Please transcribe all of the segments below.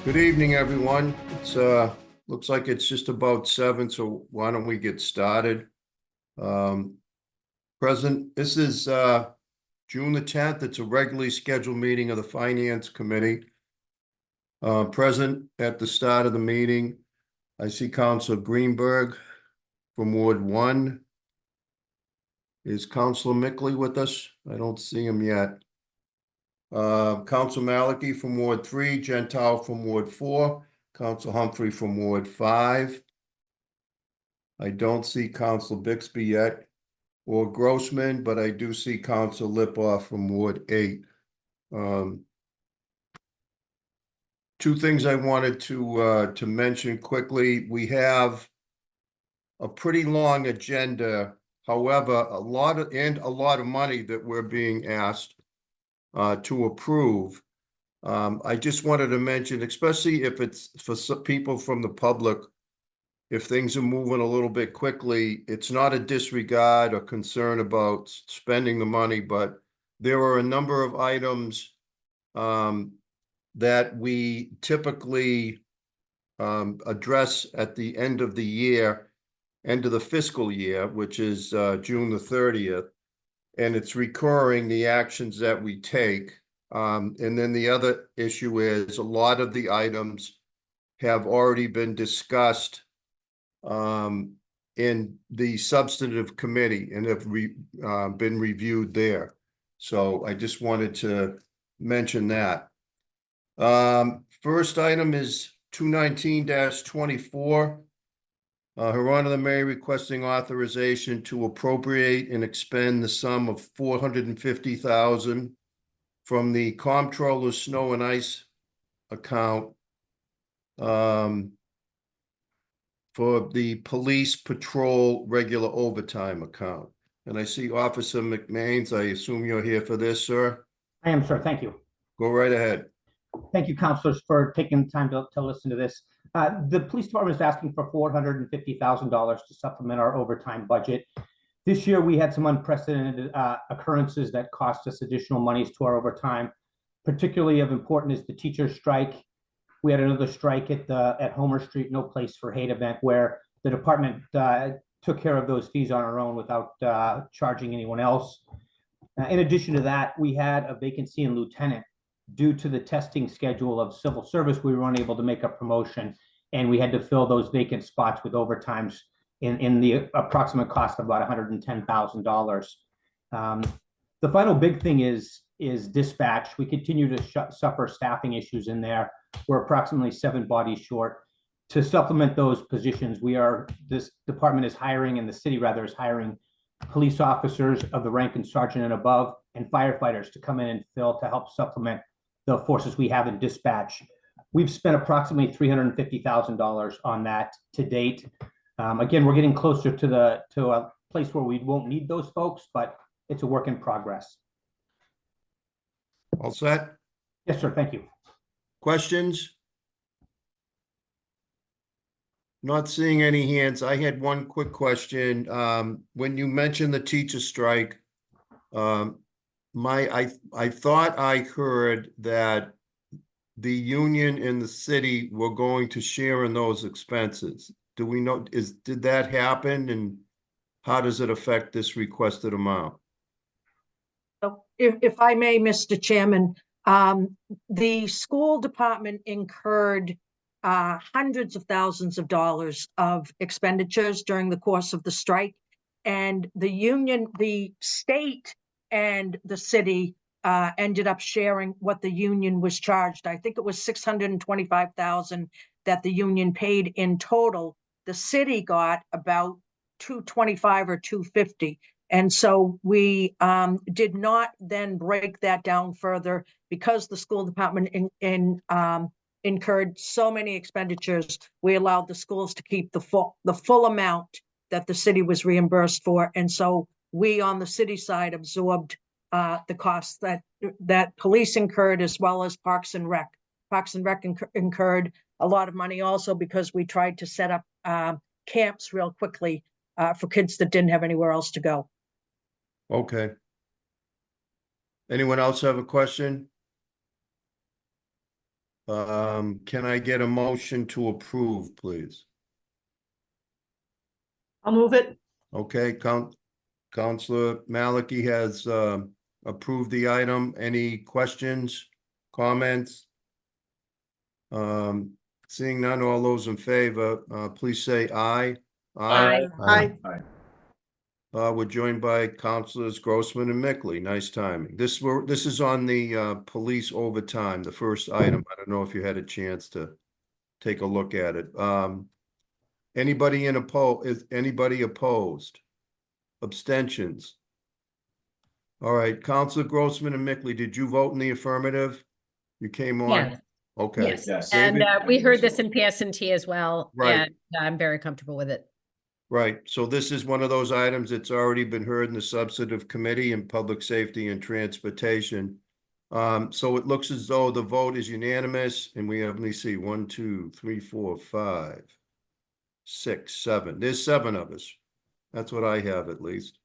Good evening, everyone. It's looks like it's just about 7, so why don't we get started? Present, this is June the 10th. It's a regularly scheduled meeting of the Finance Committee. Present at the start of the meeting, I see Councilor Greenberg from Ward 1. Is Councilor Mickley with us? I don't see him yet. Council Malachi from Ward 3, Gentile from Ward 4, Council Humphrey from Ward 5. I don't see Council Bixby yet, or Grossman, but I do see Council Lipoff from Ward 8. Two things I wanted to mention quickly. We have a pretty long agenda. However, a lot of money that we're being asked to approve. I just wanted to mention, especially if it's for some people from the public, if things are moving a little bit quickly, it's not a disregard or concern about spending the money, but there are a number of items that we typically address at the end of the year, end of the fiscal year, which is June the 30th. And it's recurring, the actions that we take. And then the other issue is a lot of the items have already been discussed in the substantive committee and have been reviewed there. So I just wanted to mention that. First item is 219-24. Her Honor the Mayor requesting authorization to appropriate and expend the sum of $450,000 from the Comptroller's Snow and Ice account for the police patrol regular overtime account. And I see Officer McMains. I assume you're here for this, sir? I am, sir. Thank you. Go right ahead. Thank you, councilors, for taking the time to listen to this. The police department is asking for $450,000 to supplement our overtime budget. This year, we had some unprecedented occurrences that cost us additional monies to our overtime. Particularly of importance is the teacher strike. We had another strike at Homer Street, No Place for Hate event, where the department took care of those fees on our own without charging anyone else. In addition to that, we had a vacancy in lieutenant. Due to the testing schedule of civil service, we were unable to make a promotion, and we had to fill those vacant spots with overtimes in the approximate cost of about $110,000. The final big thing is dispatch. We continue to suffer staffing issues in there. We're approximately 7 bodies short. To supplement those positions, this department is hiring, and the city rather is hiring police officers of the rank and sergeant and above, and firefighters to come in and fill to help supplement the forces we have in dispatch. We've spent approximately $350,000 on that to date. Again, we're getting closer to a place where we won't need those folks, but it's a work in progress. All set? Yes, sir. Thank you. Questions? Not seeing any hands. I had one quick question. When you mentioned the teacher strike, I thought I heard that the union and the city were going to share in those expenses. Do we know, did that happen, and how does it affect this requested amount? So if I may, Mr. Chairman, the school department incurred hundreds of thousands of dollars of expenditures during the course of the strike, and the union, the state and the city ended up sharing what the union was charged. I think it was $625,000 that the union paid in total. The city got about $225 or $250. And so we did not then break that down further because the school department incurred so many expenditures. We allowed the schools to keep the full amount that the city was reimbursed for. And so we on the city side absorbed the costs that police incurred, as well as Parks and Rec. Parks and Rec incurred a lot of money also because we tried to set up camps real quickly for kids that didn't have anywhere else to go. Okay. Anyone else have a question? Can I get a motion to approve, please? I'll move it. Okay, Counselor Maliki has approved the item. Any questions, comments? Seeing none, all those in favor, please say aye. Aye. We're joined by Councilors Grossman and Mickley. Nice timing. This is on the police overtime, the first item. I don't know if you had a chance to take a look at it. Is anybody opposed? Abstentions? All right, Councilor Grossman and Mickley, did you vote in the affirmative? You came on? Yeah. Okay. Yes, and we heard this in PSNT as well, Right. and I'm very comfortable with it. Right, so this is one of those items that's already been heard in the substantive committee in public safety and transportation. So it looks as though the vote is unanimous, and we have, let me see, 1, 2, 3, 4, 5, 6, 7. There's 7 of us. That's what I have at least.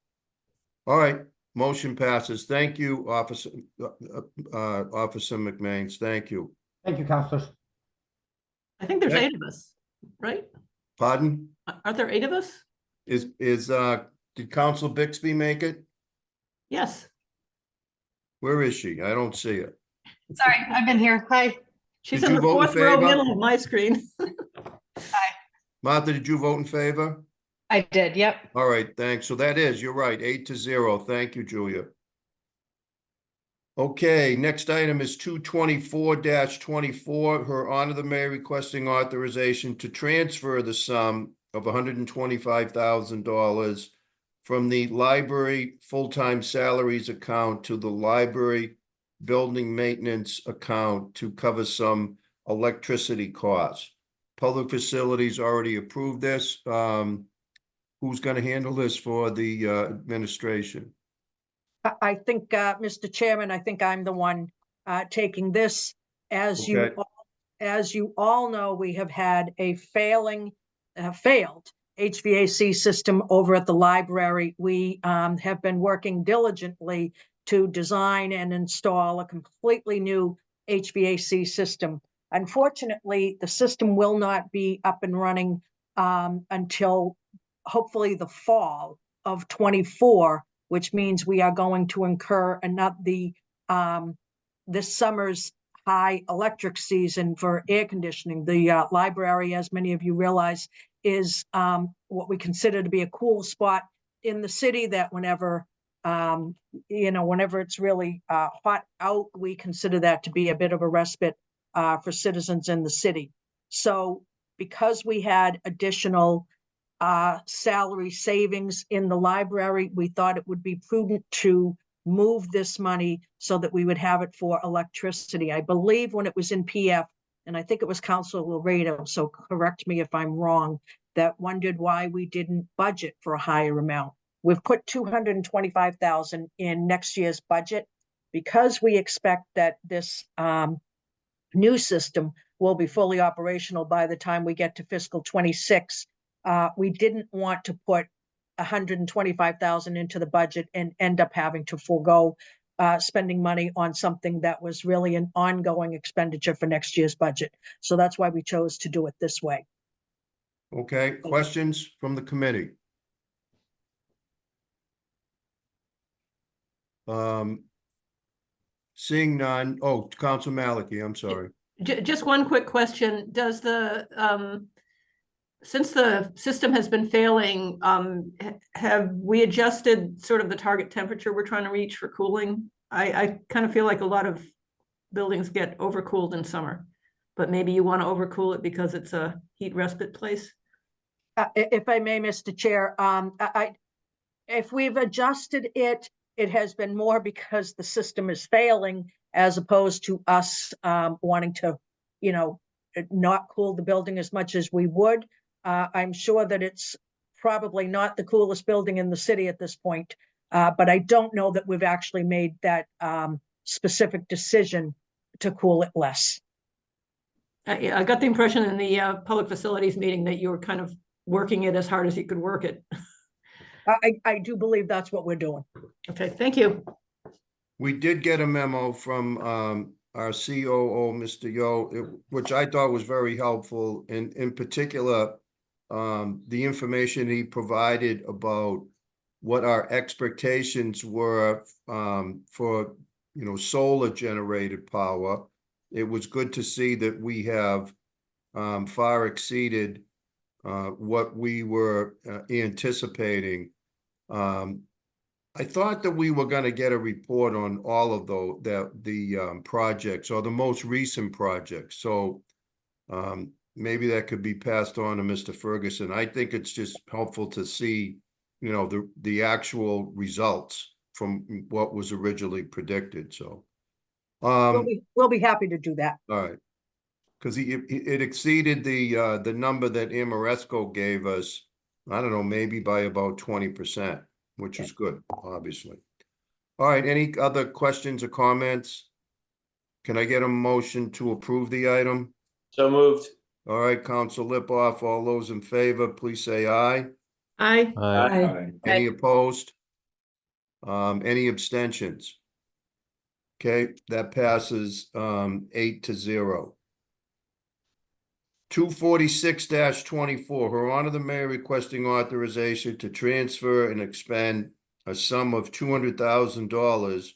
All right, motion passes. Thank you, Officer McManus. Thank you. Thank you, councilors. I think there's Okay. 8 of us, right? Pardon? Aren't there 8 of us? Did Council Bixby make it? Yes. Where is she? I don't see it. Sorry, I've been here. Hi. She's Did in you the vote in 4th row favor? middle of my screen. Martha, did you vote in favor? I did. Yep. All right, thanks. So that is, you're right, 8-0. Thank you, Julia. Okay, next item is 224-24. Her Honor the Mayor requesting authorization to transfer the sum of $125,000 from the library full-time salaries account to the library building maintenance account to cover some electricity costs. Public Facilities already approved this. Who's going to handle this for the administration? I think, Mr. Chairman, I think I'm the one taking this. As you all know, we have had a failed HVAC system over at the library. We have been working diligently to design and install a completely new HVAC system. Unfortunately, the system will not be up and running until hopefully the fall of 24, which means we are going to incur this summer's high electric season for air conditioning. The library, as many of you realize, is what we consider to be a cool spot in the city that whenever it's really hot out, we consider that to be a bit of a respite for citizens in the city. So because we had additional salary savings in the library, we thought it would be prudent to move this money so that we would have it for electricity. I believe when it was in PF, and I think it was Councilor Laredo, so correct me if I'm wrong, that wondered why we didn't budget for a higher amount. We've put $225,000 in next year's budget because we expect that this new system will be fully operational by the time we get to fiscal 26. We didn't want to put $125,000 into the budget and end up having to forego spending money on something that was really an ongoing expenditure for next year's budget. So that's why we chose to do it this way. Okay, questions from the committee? Seeing none. Oh, Council Maliki, I'm sorry. Just one quick question. Does since the system has been failing, have we adjusted sort of the target temperature we're trying to reach for cooling? I kind of feel like a lot of buildings get overcooled in summer, but maybe you want to overcool it because it's a heat respite place. If I may, Mr. Chair, if we've adjusted it, it has been more because the system is failing as opposed to us wanting to, not cool the building as much as we would. I'm sure that it's probably not the coolest building in the city at this point, but I don't know that we've actually made that specific decision to cool it less. I got the impression in the public facilities meeting that you were kind of working it as hard as you could work it. I do believe that's what we're doing. Okay, thank you. We did get a memo from our COO, Mr. Yo, which I thought was very helpful, and in particular, the information he provided about what our expectations were, for, solar generated power. It was good to see that we have, far exceeded, what we were anticipating. I thought that we were gonna get a report on all of the projects, or the most recent projects, so maybe that could be passed on to Mr. Ferguson. I think it's just helpful to see, the actual results from what was originally predicted, so. We'll be happy to do that. All right. Because it exceeded the number that Amoresco gave us, I don't know, maybe by about 20%, which is good, obviously. All right, any other questions or comments? Can I get a motion to approve the item? So moved. All right, Council Lipoff, all those in favor, please say aye. I, Aye. Any opposed? Any abstentions? Okay, that passes 8-0. 246-24, Her Honor the Mayor requesting authorization to transfer and expend a sum of $200,000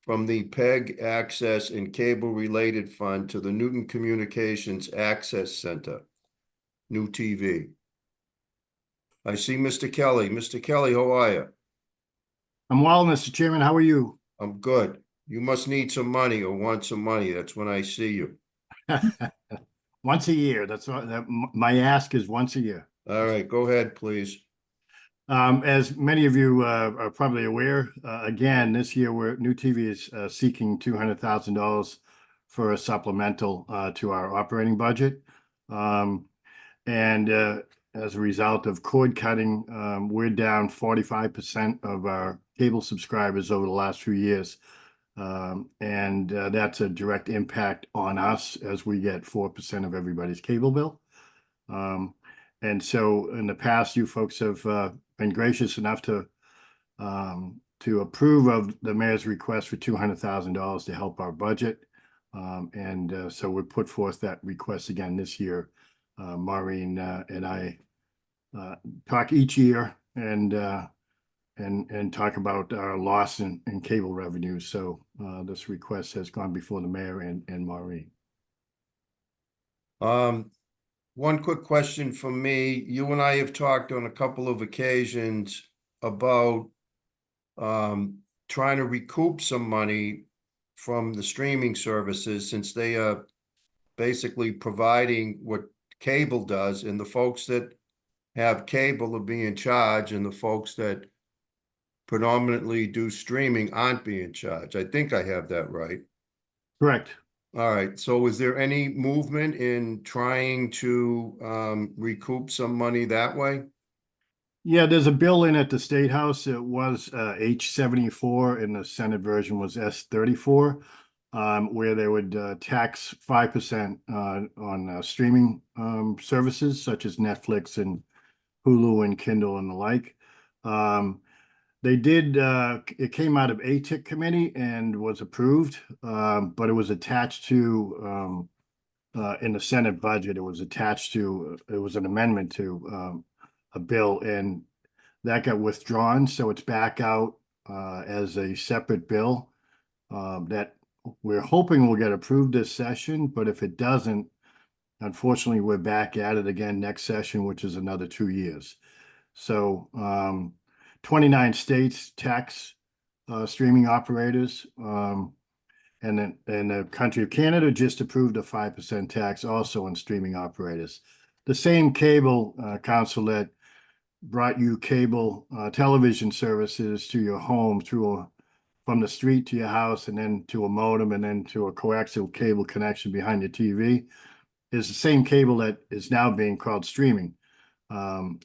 from the PEG Access and Cable Related Fund to the Newton Communications Access Center, New TV. I see Mr. Kelly. Mr. Kelly, how are you? I'm well, Mr. Chairman. How are you? I'm good. You must need some money or want some money. That's when I see you. Once a year. That's what my ask is, once a year. All right, go ahead, please. As many of you are probably aware, again, this year New TV is seeking $200,000 for a supplemental to our operating budget. And as a result of cord cutting, we're down 45% of our cable subscribers over the last few years. And that's a direct impact on us as we get 4% of everybody's cable bill. And so in the past, you folks have been gracious enough to approve of the mayor's request for $200,000 to help our budget. And so we put forth that request again this year. Maureen and I talk each year and talk about our loss in cable revenue. So this request has gone before the mayor and Maureen. One quick question from me. You and I have talked on a couple of occasions about trying to recoup some money from the streaming services, since they are basically providing what cable does, and the folks that have cable are being charged, and the folks that predominantly do streaming aren't being charged. I think I have that right. Correct. All right, so is there any movement in trying to recoup some money that way? Yeah, there's a bill in at the State House. It was H74 and the Senate version was S34, where they would tax 5% on streaming services such as Netflix and Hulu and Kindle and the like. They did, it came out of ATIC committee and was approved, but it was attached to, in the Senate budget, it was attached to, it was an amendment to a bill, and that got withdrawn. So it's back out as a separate bill that we're hoping will get approved this session. But if it doesn't, unfortunately, we're back at it again next session, which is another 2 years. So 29 states tax streaming operators, and the country of Canada just approved a 5% tax also on streaming operators. The same cable council that brought you cable television services to your home from the street to your house, and then to a modem, and then to a coaxial cable connection behind your TV, is the same cable that is now being called streaming.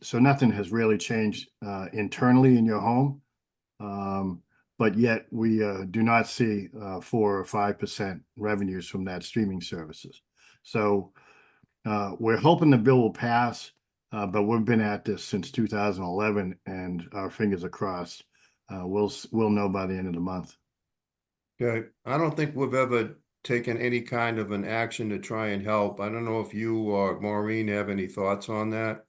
So nothing has really changed internally in your home, but yet we do not see 4 or 5% revenues from that streaming services. So we're hoping the bill will pass, but we've been at this since 2011, and our fingers are crossed. We'll know by the end of the month. Okay, I don't think we've ever taken any kind of an action to try and help. I don't know if you or Maureen have any thoughts on that.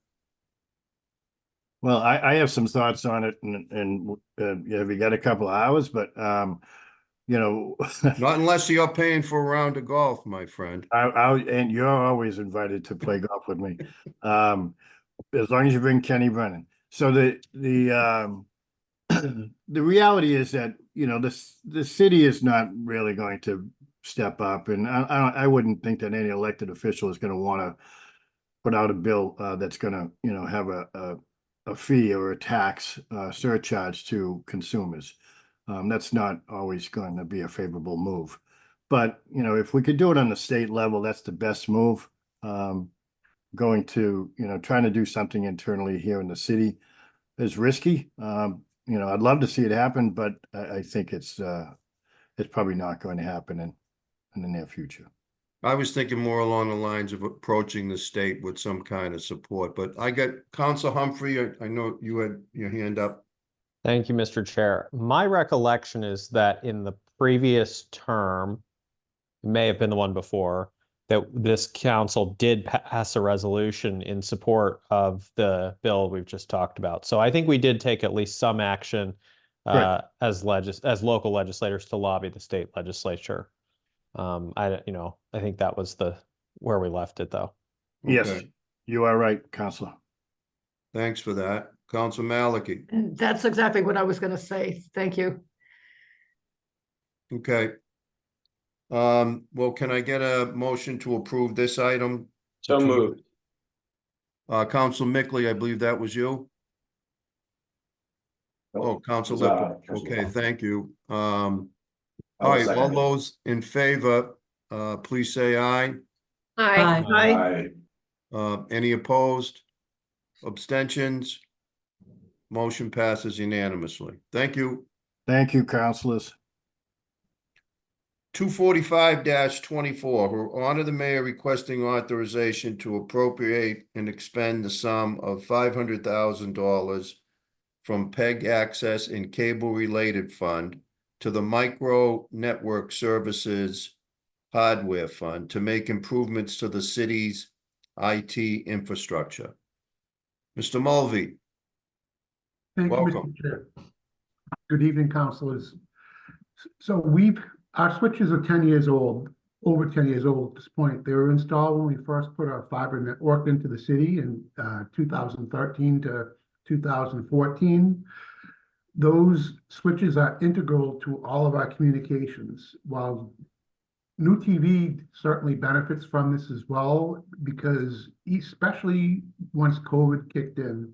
Well, I have some thoughts on it and yeah, we got a couple of hours, but you know, Not unless you're paying for a round of golf, my friend. and you're always invited to play golf with me. As long as you bring Kenny Brennan. So the reality is that, you know, the city is not really going to step up, and I wouldn't think that any elected official is going to want to put out a bill that's going to, you know, have a fee or a tax surcharge to consumers. That's not always going to be a favorable move. But, you know, if we could do it on the state level, that's the best move. Going to, you know, trying to do something internally here in the city is risky. You know, I'd love to see it happen, but I think it's probably not going to happen in the near future. I was thinking more along the lines of approaching the state with some kind of support, but I got Council Humphrey. I know you had your hand up. Thank you, Mr. Chair. My recollection is that in the previous term, may have been the one before, that this council did pass a resolution in support of the bill we've just talked about. So I think we did take at least some action as local legislators to lobby the state legislature. I think that was where we left it, though. Yes, Okay. you are right, Councilor. Thanks for that. Council Maliki. And that's exactly what I was going to say. Thank you. Okay. Well, can I get a motion to approve this item? So moved. Council Mickley, I believe that was you. Oh, Council Lipper. Okay, thank you. All right, all those in favor, please say aye. Aye. Aye. Any opposed? Abstentions? Motion passes unanimously. Thank you. Thank you, councilors. 245-24, honor the mayor requesting authorization to appropriate and expend the sum of $500,000 from PEG Access and Cable Related Fund to the Micro Network Services Hardware Fund to make improvements to the city's IT infrastructure. Mr. Mulvey. Thank you, Welcome. Mr. Chair. Good evening, councilors. So our switches are 10 years old, over 10 years old at this point. They were installed when we first put our fiber network into the city in 2013 to 2014. Those switches are integral to all of our communications. While New TV certainly benefits from this as well, because especially once COVID kicked in,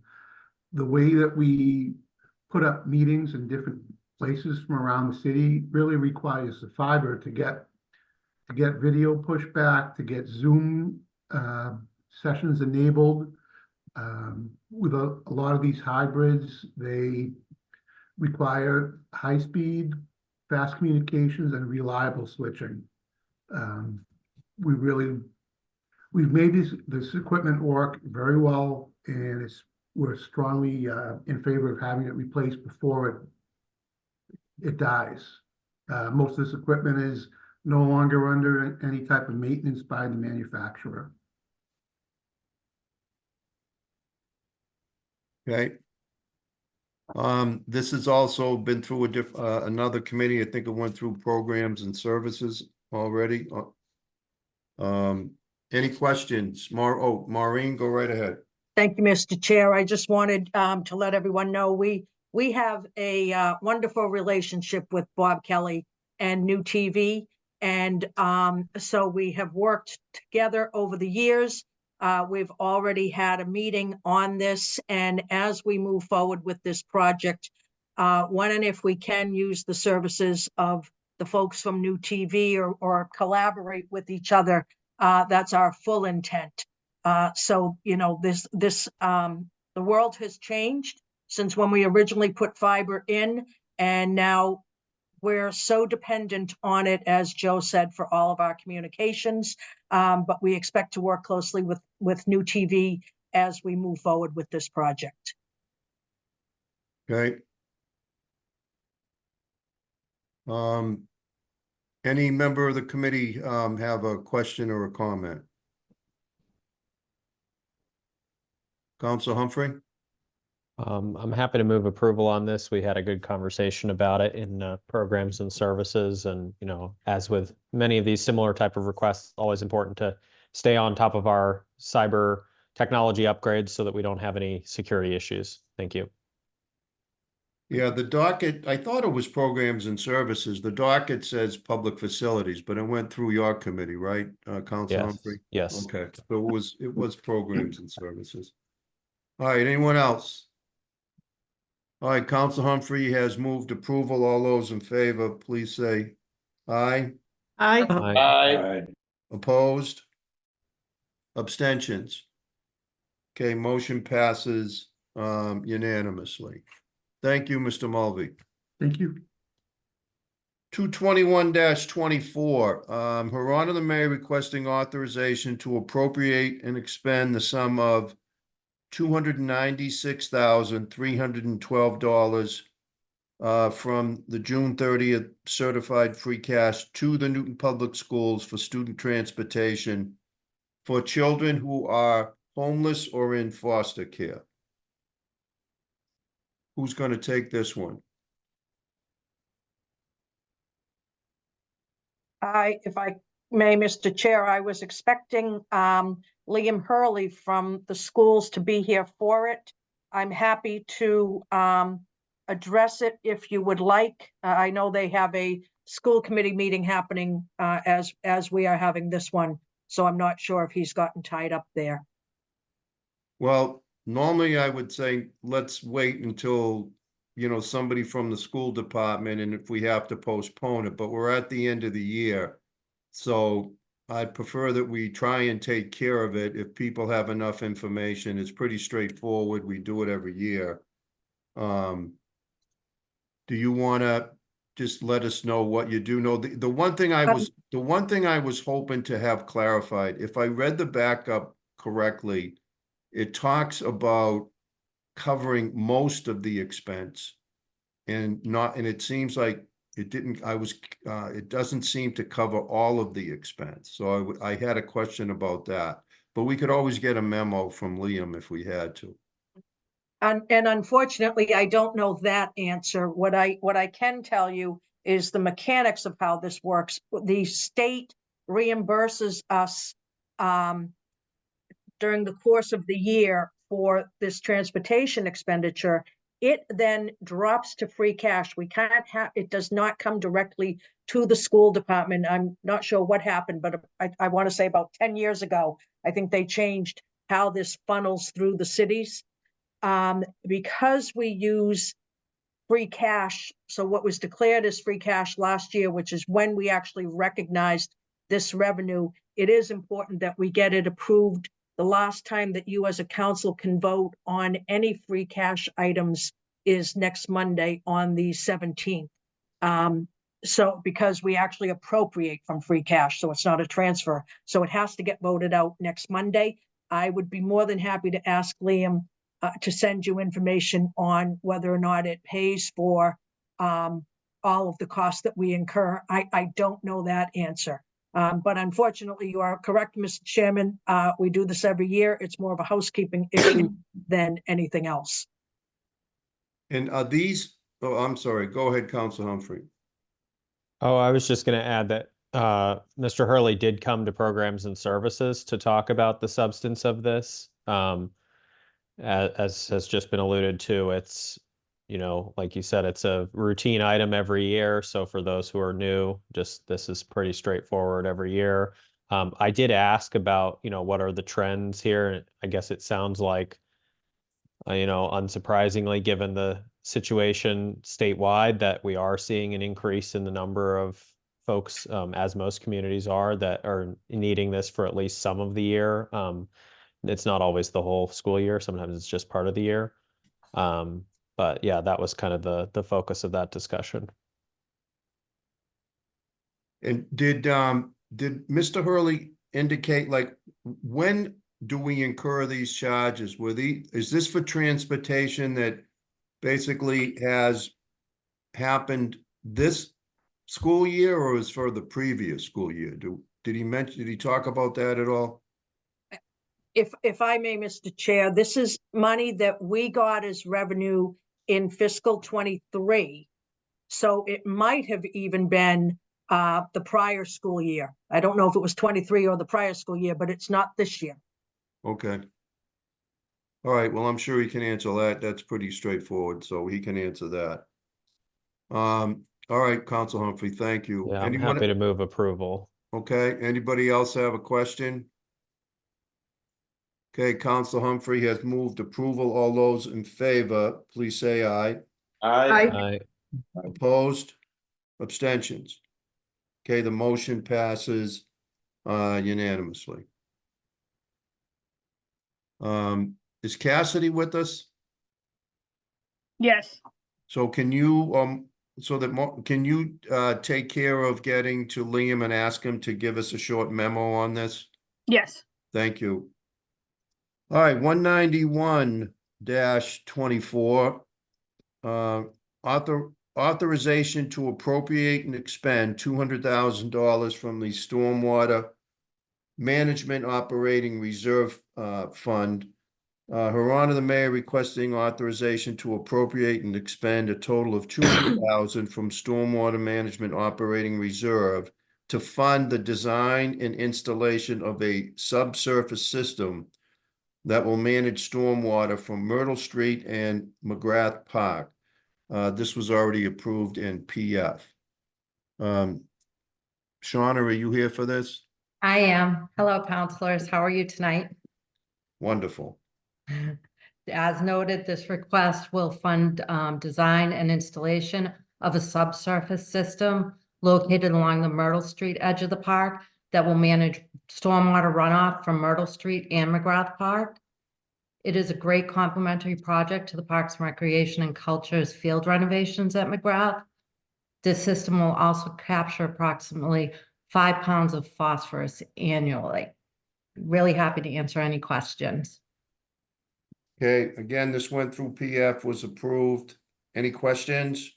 the way that we put up meetings in different places from around the city really requires the fiber to get video pushback, to get Zoom sessions enabled. With a lot of these hybrids, they require high speed, fast communications, and reliable switching. We've made this equipment work very well, and we're strongly in favor of having it replaced before it dies. Most of this equipment is no longer under any type of maintenance by the manufacturer. Okay. This has also been through another committee. I think it went through programs and services already. Any questions? Maureen, go right ahead. Thank you, Mr. Chair. I just wanted to let everyone know we have a wonderful relationship with Bob Kelly and New TV. And so we have worked together over the years. We've already had a meeting on this. And as we move forward with this project, when and if we can use the services of the folks from New TV or collaborate with each other, that's our full intent. So, you know, the world has changed since when we originally put fiber in, and now we're so dependent on it, as Joe said, for all of our communications. But we expect to work closely with New TV as we move forward with this project. Any member of the committee have a question or a comment? Council Humphrey? I'm happy to move approval on this. We had a good conversation about it in programs and services. And, you know, as with many of these similar type of requests, always important to stay on top of our cyber technology upgrades so that we don't have any security issues. Thank you. Yeah, the docket, I thought it was programs and services. The docket says public facilities, but it went through your committee, right, Council Yes. Humphrey? Yes. Okay, so it was programs and services. All right, anyone else? All right, Council Humphrey has moved approval. All those in favor, please say aye. Aye. Aye. Opposed? Abstentions? Okay, motion passes unanimously. Thank you, Mr. Mulvey. Thank you. 221-24, Her Honor the Mayor requesting authorization to appropriate and expend the sum of $296,312 from the June 30th certified free cash to the Newton Public Schools for student transportation for children who are homeless or in foster care. Who's going to take this one? If I may, Mr. Chair, I was expecting Liam Hurley from the schools to be here for it. I'm happy to address it if you would like. I know they have a school committee meeting happening as we are having this one, so I'm not sure if he's gotten tied up there. Well, normally I would say, let's wait until, you know, somebody from the school department, and if we have to postpone it, but we're at the end of the year. So I'd prefer that we try and take care of it. If people have enough information, it's pretty straightforward. We do it every year. Do you want to just let us know what you do know? The one thing I was hoping to have clarified, if I read the backup correctly, it talks about covering most of the expense and it seems like it didn't, it doesn't seem to cover all of the expense. So I had a question about that, but we could always get a memo from Liam if we had to. And unfortunately, I don't know that answer. What I can tell you is the mechanics of how this works. The state reimburses us during the course of the year for this transportation expenditure. It then drops to free cash. We can't have, it does not come directly to the school department. I'm not sure what happened, but I want to say about 10 years ago, I think they changed how this funnels through the cities. Because we use free cash, so what was declared as free cash last year, which is when we actually recognized this revenue, it is important that we get it approved. The last time that you as a council can vote on any free cash items is next Monday on the 17th. So because we actually appropriate from free cash, so it's not a transfer. So it has to get voted out next Monday. I would be more than happy to ask Liam to send you information on whether or not it pays for all of the costs that we incur. I don't know that answer. But unfortunately, you are correct, Mr. Chairman. We do this every year. It's more of a housekeeping issue than anything else. And are these, oh, I'm sorry, go ahead, Council Humphrey. Oh, I was just going to add that Mr. Hurley did come to programs and services to talk about the substance of this. As has just been alluded to, it's, you know, like you said, it's a routine item every year. So for those who are new, just this is pretty straightforward every year. I did ask about, you know, what are the trends here? And I guess it sounds like, you know, unsurprisingly, given the situation statewide, that we are seeing an increase in the number of folks, as most communities are, that are needing this for at least some of the year. It's not always the whole school year. Sometimes it's just part of the year. But yeah, that was kind of the focus of that discussion. And did Mr. Hurley indicate, like, when do we incur these charges? Is this for transportation that basically has happened this school year or is for the previous school year? Did he talk about that at all? If I may, Mr. Chair, this is money that we got as revenue in fiscal 23. So it might have even been the prior school year. I don't know if it was 23 or the prior school year, but it's not this year. Okay. All right, well, I'm sure he can answer that. That's pretty straightforward, so he can answer that. All right, Council Humphrey, thank you. Yeah, I'm Anyone- happy to move approval. Okay, anybody else have a question? Okay, Council Humphrey has moved approval. All those in favor, please say aye. I, Opposed? Abstentions? Okay, the motion passes unanimously. Is Cassidy with us? Yes, So can you, can you take care of getting to Liam and ask him to give us a short memo on this? yes. Thank you. All right, 191-24. Authorization to appropriate and expend $200,000 from the Stormwater Management Operating Reserve Fund. Her Honor, the Mayor requesting authorization to appropriate and expend a total of $200,000 from Stormwater Management Operating Reserve to fund the design and installation of a subsurface system that will manage stormwater from Myrtle Street and McGrath Park. This was already approved in PF. Shauna, are you here for this? I am. Hello, counselors. How are you tonight? Wonderful. As noted, this request will fund design and installation of a subsurface system located along the Myrtle Street edge of the park that will manage stormwater runoff from Myrtle Street and McGrath Park. It is a great complementary project to the Parks and Recreation and Culture's field renovations at McGrath. This system will also capture approximately 5 pounds of phosphorus annually. Really happy to answer any questions. Okay, again, this went through PF, was approved. Any questions?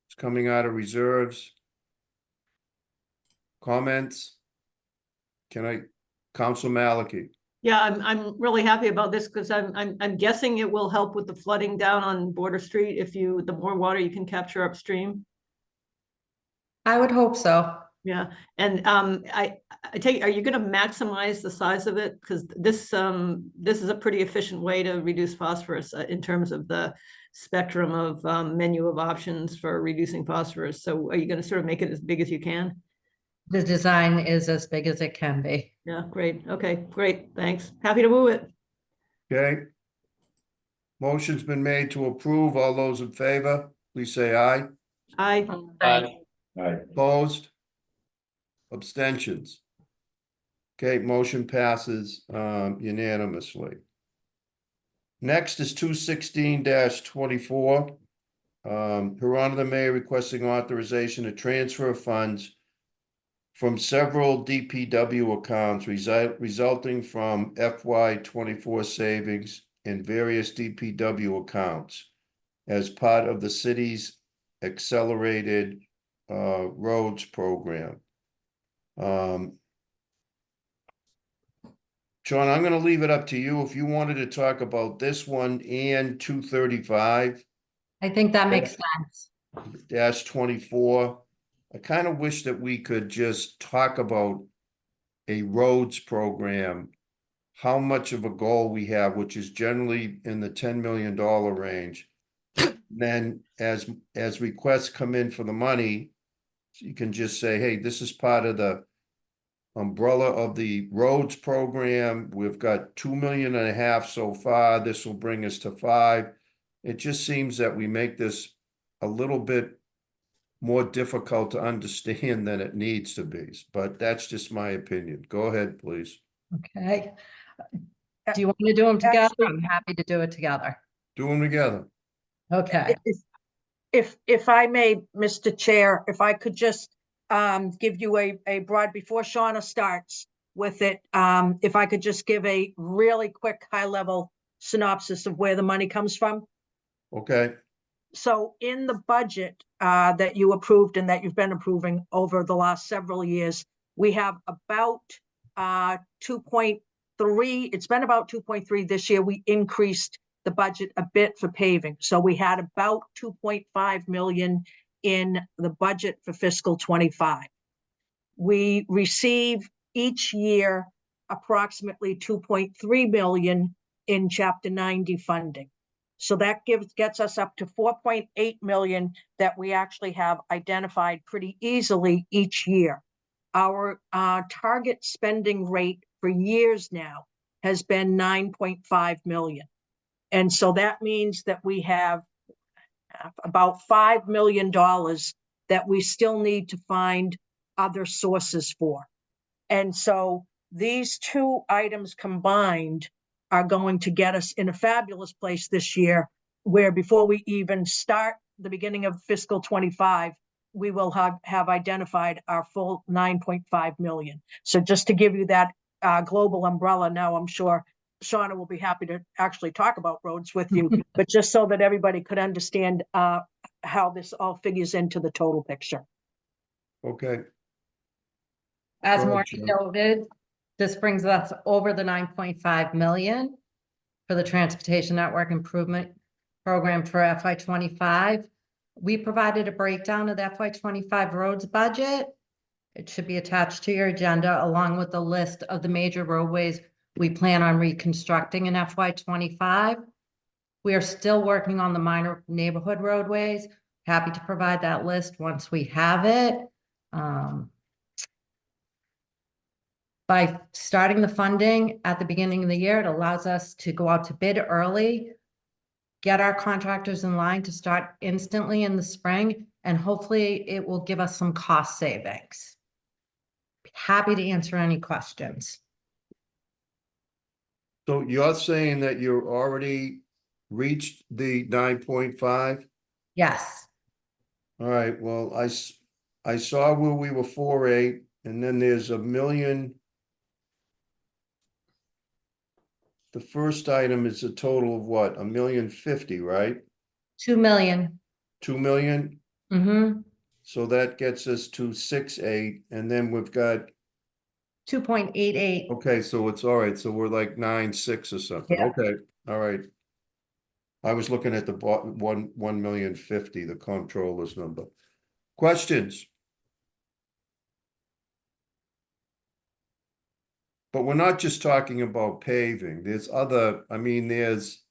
It's coming out of reserves. Comments? Council Malachi? Yeah, I'm really happy about this because I'm guessing it will help with the flooding down on Border Street if the more water you can capture upstream. I would hope so. Yeah, and I take, are you going to maximize the size of it? Because this is a pretty efficient way to reduce phosphorus in terms of the spectrum of menu of options for reducing phosphorus. So are you going to sort of make it as big as you can? The design is as big as it can be. Yeah, great. Okay, great. Thanks. Happy to move it. Okay. Motion's been made to approve. All those in favor, please say aye. Aye. Opposed? Abstentions? Okay, motion passes unanimously. Next is 216-24. Her Honor the Mayor requesting authorization to transfer funds from several DPW accounts resulting from FY24 savings in various DPW accounts as part of the city's accelerated roads program. Sean, I'm going to leave it up to you if you wanted to talk about this one and 235-24. I think that makes sense. I kind of wish that we could just talk about a roads program, how much of a goal we have, which is generally in the $10 million range. Then as requests come in for the money, you can just say, hey, this is part of the umbrella of the roads program. We've got 2.5 million so far. This will bring us to 5 million. It just seems that we make this a little bit more difficult to understand than it needs to be, but that's just my opinion. Go ahead, please. Okay. Do you want to do them together? I'm happy to do it together. Do them together. Okay. If I may, Mr. Chair, if I could just give you a broad, before Shauna starts with it, if I could just give a really quick high-level synopsis of where the money comes from. Okay. So in the budget that you approved and that you've been approving over the last several years, we have about 2.3, it's been about 2.3 this year. We increased the budget a bit for paving. So we had about 2.5 million in the budget for fiscal 25. We receive each year approximately 2.3 million in Chapter 90 funding. So that gets us up to 4.8 million that we actually have identified pretty easily each year. Our target spending rate for years now has been 9.5 million. And so that means that we have about $5 million that we still need to find other sources for. And so these two items combined are going to get us in a fabulous place this year, where before we even start the beginning of fiscal 25, we will have identified our full 9.5 million. So just to give you that global umbrella, now I'm sure Shauna will be happy to actually talk about roads with you, but just so that everybody could understand how this all figures into the total picture. Okay, As Go ahead, Marty Sharon. noted, this brings us over the 9.5 million for the Transportation Network Improvement Program for FY 25. We provided a breakdown of the FY 25 roads budget. It should be attached to your agenda, along with the list of the major roadways we plan on reconstructing in FY 25. We are still working on the minor neighborhood roadways. Happy to provide that list once we have it. By starting the funding at the beginning of the year, it allows us to go out to bid early, get our contractors in line to start instantly in the spring, and hopefully it will give us some cost savings. Happy to answer any questions. so you're saying that you're already reached the 9.5? Yes, All right, well, I saw where we were 4.8, and then there's $1 million. The first item is a total of what, 1,050,000, right? 2 million. 2 million, Mm-hmm. so that gets us to 6.8, and then we've got, 2.88. okay, so it's all right, so we're like 9.6 or something, Yeah. okay, all right. I was looking at the 1,050,000, the comptroller's number. Questions? But we're not just talking about paving, there's other, I mean, there's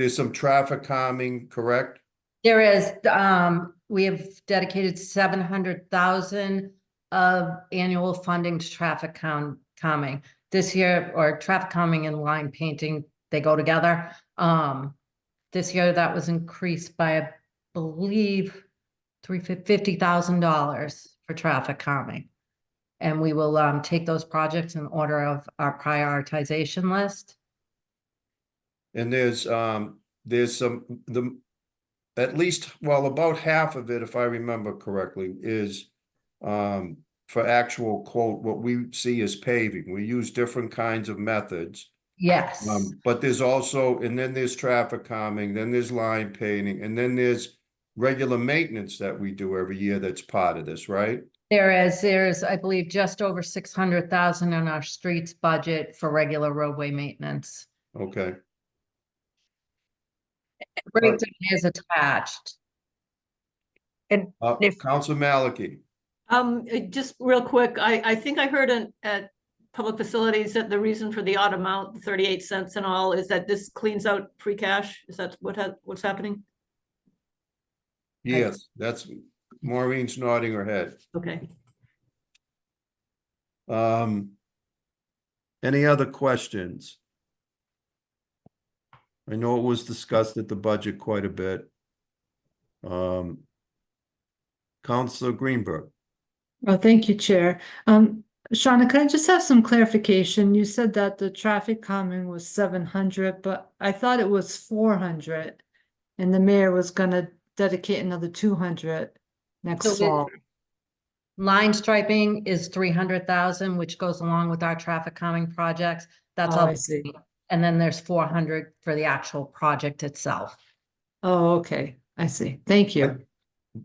some traffic calming, correct? There is, we have dedicated 700,000 of annual funding to traffic calming. This year, or traffic calming and line painting, they go together. This year that was increased by, I believe, $50,000 for traffic calming. And we will take those projects in order of our prioritization list. And there's some, at least, well, about half of it, if I remember correctly, is for actual quote, what we see as paving. We use different kinds of methods. Yes, But there's also, and then there's traffic calming, then there's line painting, and then there's regular maintenance that we do every year that's part of this, right? there's, I believe, just over 600,000 in our streets budget for regular roadway maintenance. Okay, Breakdown is attached. And if Council Malachi. Just real quick, I think I heard at Public Facilities that the reason for the odd amount, 38 cents and all, is that this cleans out free cash. Is that what's happening? Yes, that's Maureen's nodding her head. Okay. Any other questions? I know it was discussed at the budget quite a bit. Councilor Greenberg. Oh, thank you, Chair. Shauna, can I just have some clarification? You said that the traffic calming was 700, but I thought it was 400. And the mayor was gonna dedicate another 200 next So fall. Line striping is 300,000, which goes along with our traffic calming projects. That's Oh, all. I see. And then there's 400 for the actual project itself. Oh, okay. I see. Thank you.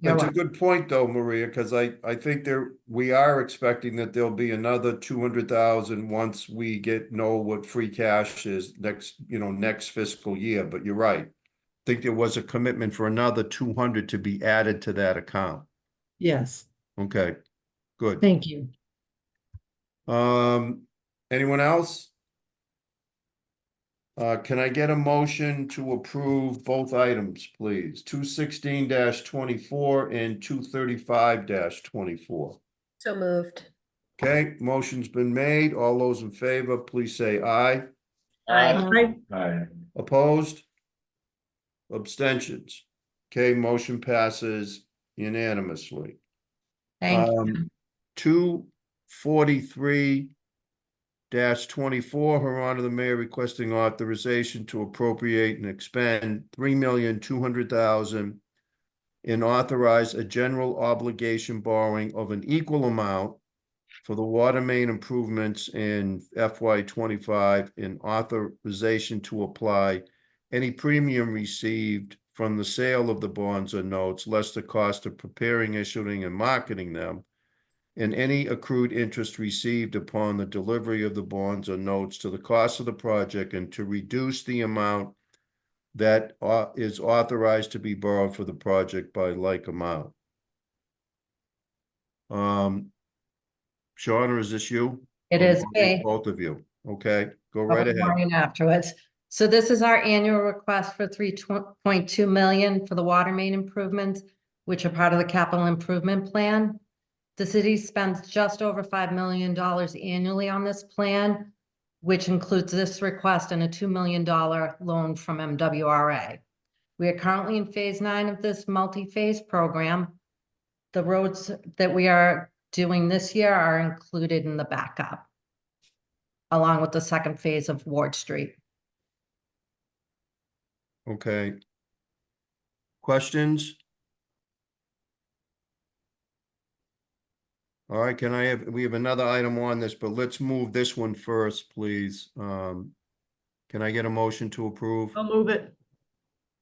You're That's a welcome. good point though, Maria, because I think we are expecting that there'll be another 200,000 once we know what free cash is next fiscal year, but you're right. I think there was a commitment for another 200 to be added to that account. Yes, Okay, good. thank you. Anyone else? Can I get a motion to approve both items, please? 216-24 and 235-24. So moved. Okay, motion's been made. All those in favor, please say aye. Aye. Opposed? Abstentions? Okay, motion passes unanimously. Thank you. 243-24, Her Honor the Mayor requesting authorization to appropriate and expend $3,200,000 and authorize a general obligation borrowing of an equal amount for the water main improvements in FY25 and authorization to apply any premium received from the sale of the bonds or notes, less the cost of preparing, issuing, and marketing them, and any accrued interest received upon the delivery of the bonds or notes to the cost of the project, and to reduce the amount that is authorized to be borrowed for the project by like amount. Shauna, is this you? It Or is Maureen? me. Both of you. Okay, go I'll right be ahead. Maureen afterwards. So this is our annual request for 3.2 million for the water main improvements, which are part of the capital improvement plan. The city spends just over $5 million annually on this plan, which includes this request and a $2 million loan from MWRA. We are currently in phase 9 of this multi-phase program. The roads that we are doing this year are included in the backup, along with the second phase of Ward Street. Okay. Questions? All right, we have another item on this, but let's move this one first, please. Can I get a motion to approve? I'll move it.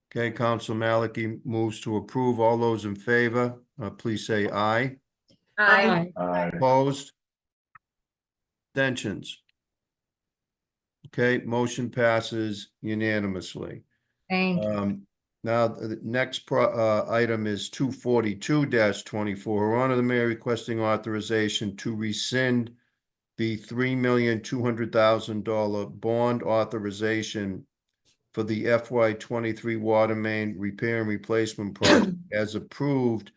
Okay, Council Maliki moves to approve. All those in favor, please say aye. Aye. Opposed? Abstentions? Okay, motion passes unanimously. Thank you. Now, the next item is 242-24. Her Honor the Mayor requesting authorization to rescind the $3,200,000 bond authorization for the FY23 water main repair and replacement project as approved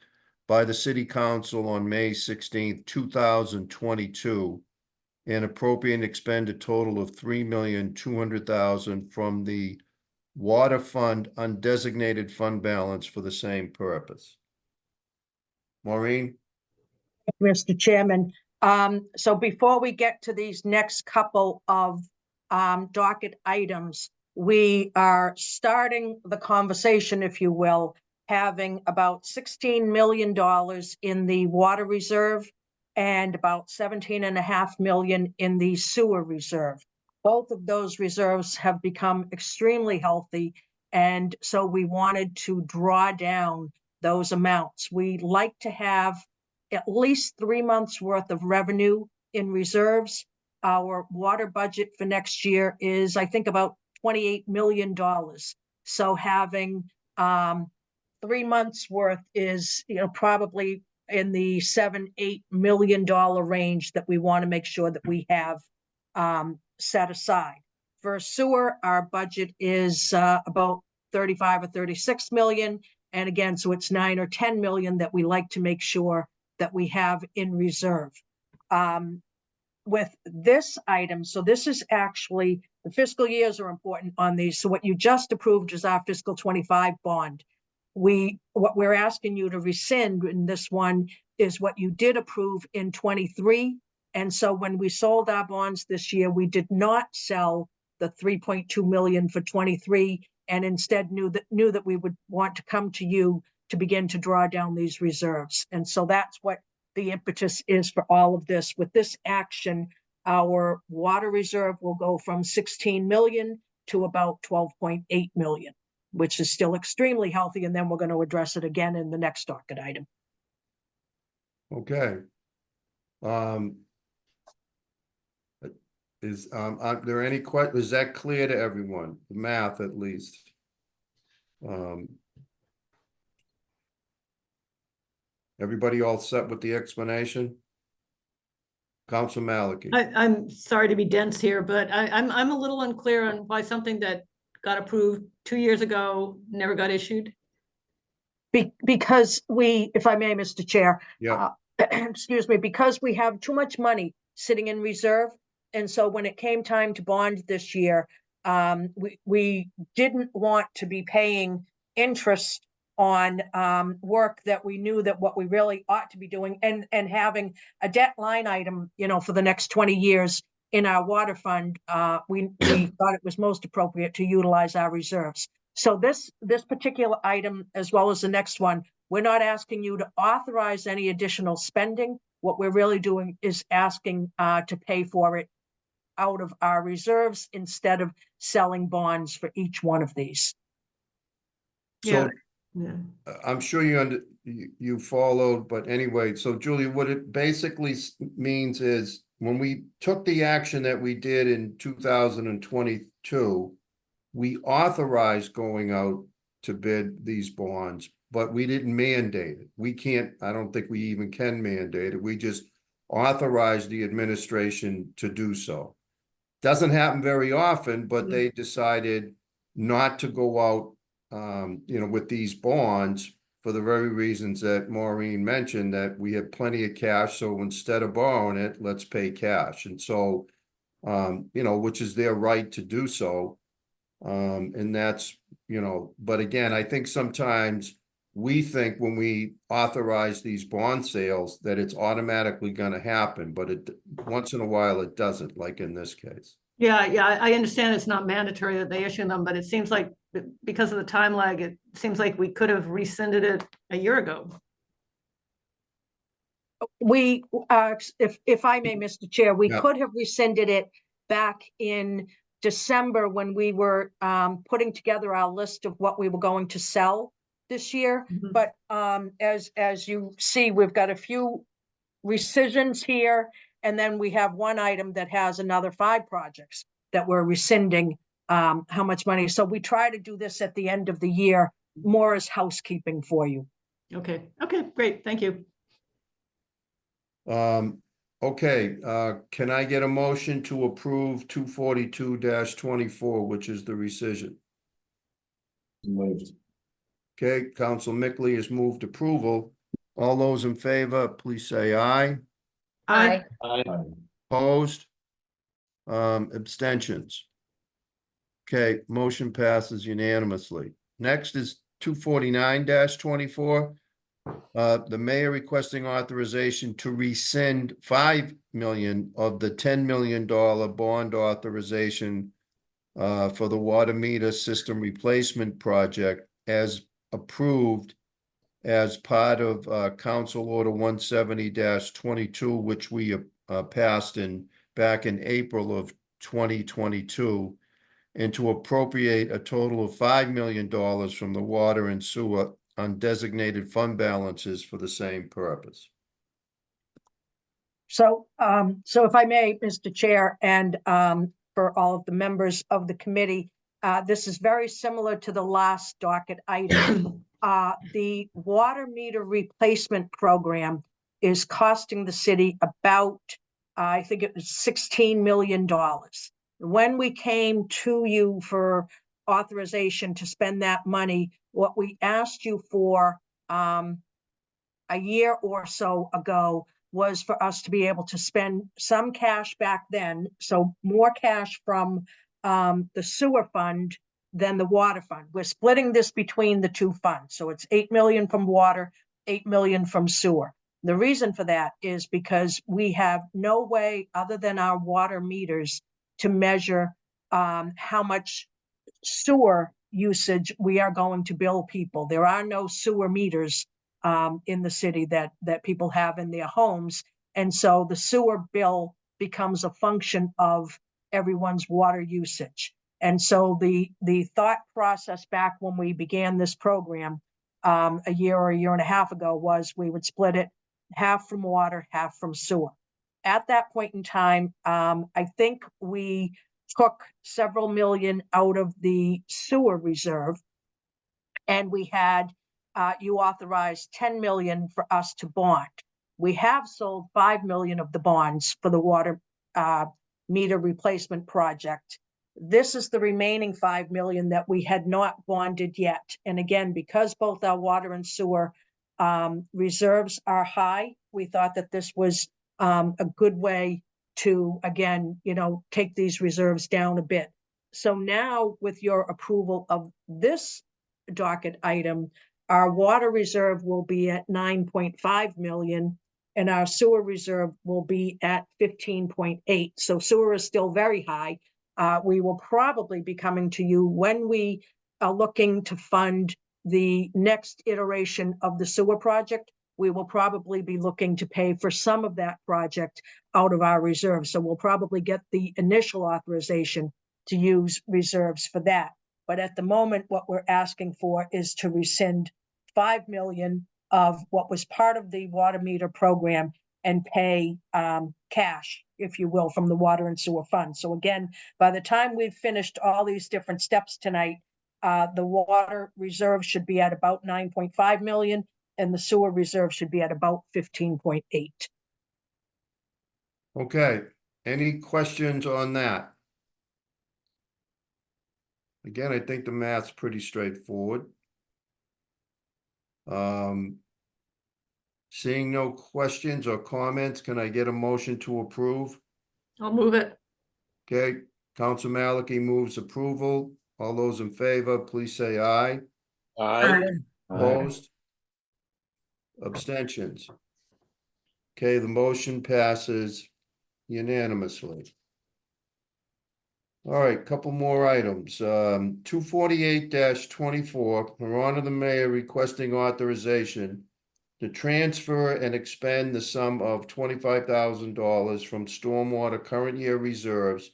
by the City Council on May 16th, 2022, and appropriate and expend a total of $3,200,000 from the Water Fund undesignated fund balance for the same purpose. Maureen? Mr. Chairman. So before we get to these next couple of docket items, we are starting the conversation, if you will, having about $16 million in the water reserve and about $17.5 million in the sewer reserve. Both of those reserves have become extremely healthy, and so we wanted to draw down those amounts. We like to have at least 3 months worth of revenue in reserves. Our water budget for next year is, I think, about $28 million. So having 3 months worth is, probably in the $7-8 million range that we want to make sure that we have set aside. For sewer, our budget is about 35 or 36 million. And again, so it's 9 or 10 million that we like to make sure that we have in reserve. With this item, so this is actually, the fiscal years are important on these. So what you just approved is our fiscal 25 bond. What we're asking you to rescind in this one is what you did approve in 23. And so when we sold our bonds this year, we did not sell the 3.2 million for 23, and instead knew that we would want to come to you to begin to draw down these reserves. And so that's what the impetus is for all of this. With this action, our water reserve will go from 16 million to about 12.8 million. which is still extremely healthy, and then we're going to address it again in the next docket item. Okay. Are there any is that clear to everyone? The math at least. Everybody all set with the explanation? Council Malachi. I'm sorry to be dense here, but I'm a little unclear on why something that got approved 2 years ago never got issued. Because we, if I may, Mr. Chair. Yeah. Excuse me, because we have too much money sitting in reserve. And so when it came time to bond this year, we didn't want to be paying interest on work that we knew that what we really ought to be doing, and having a debt line item, for the next 20 years in our water fund. We thought it was most appropriate to utilize our reserves. So this particular item, as well as the next one, we're not asking you to authorize any additional spending. What we're really doing is asking to pay for it out of our reserves instead of selling bonds for each one of these. So Yeah. I'm sure you followed, but anyway, so Julia, what it basically means is when we took the action that we did in 2022, we authorized going out to bid these bonds, but we didn't mandate it. We can't, I don't think we even can mandate it. We just authorized the administration to do so. Doesn't happen very often, but they decided not to go out with these bonds for the very reasons that Maureen mentioned, that we have plenty of cash. So instead of borrowing it, let's pay cash. And so, which is their right to do so. And that's, but again, I think sometimes we think when we authorize these bond sales that it's automatically going to happen, but once in a while it doesn't, like in this case. Yeah, I understand it's not mandatory that they issue them, but it seems like because of the time lag, it seems like we could have rescinded it a year ago. We, if I may, Mr. Chair, we Yeah. could have rescinded it back in December when we were putting together our list of what we were going to sell this year. Mhm. But as you see, we've got a few rescissions here, and then we have one item that has another 5 projects that we're rescinding how much money. So we try to do this at the end of the year, more as housekeeping for you. Okay, great, thank you. Okay, can I get a motion to approve 242-24, which is the rescission? Okay, Council Mickley has moved approval. All those in favor, please say aye. Aye. Opposed? Abstentions? Okay, motion passes unanimously. Next is 249-24. The mayor requesting authorization to rescind 5 million of the $10 million bond authorization for the water meter system replacement project as approved as part of Council Order 170-22, which we passed back in April of 2022, and to appropriate a total of $5 million from the water and sewer undesignated fund balances for the same purpose. So, if I may, Mr. Chair, and for all of the members of the committee, this is very similar to the last docket item. The water meter replacement program is costing the city about, I think it was $16 million. When we came to you for authorization to spend that money, what we asked you for a year or so ago was for us to be able to spend some cash back then, so more cash from the sewer fund than the water fund. We're splitting this between the two funds, so it's 8 million from water, 8 million from sewer. The reason for that is because we have no way other than our water meters to measure how much sewer usage we are going to bill people. There are no sewer meters in the city that people have in their homes. And so the sewer bill becomes a function of everyone's water usage. And so the thought process back when we began this program a year or a year and a half ago was we would split it half from water, half from sewer. At that point in time, I think we took several million out of the sewer reserve, and we had you authorized 10 million for us to bond. We have sold 5 million of the bonds for the water meter replacement project. This is the remaining 5 million that we had not bonded yet. And again, because both our water and sewer reserves are high, we thought that this was a good way to, again, take these reserves down a bit. So now with your approval of this docket item, our water reserve will be at 9.5 million and our sewer reserve will be at 15.8. So sewer is still very high. We will probably be coming to you when we are looking to fund the next iteration of the sewer project. We will probably be looking to pay for some of that project out of our reserves. So we'll probably get the initial authorization to use reserves for that. But at the moment, what we're asking for is to rescind 5 million of what was part of the water meter program and pay cash, if you will, from the water and sewer fund. So again, by the time we've finished all these different steps tonight, the water reserve should be at about 9.5 million and the sewer reserve should be at about 15.8. Okay, any questions on that? Again, I think the math's pretty straightforward. Seeing no questions or comments, can I get a motion to approve? I'll move it. Okay, Council Malachi moves approval. All those in favor, please say aye. Aye. Opposed? Abstentions? Okay, the motion passes unanimously. All right, couple more items. 248-24, per order of the mayor requesting authorization to transfer and expend the sum of $25,000 from stormwater current year reserves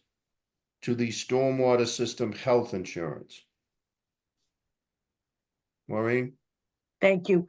to the stormwater system health insurance. Maureen? Thank you.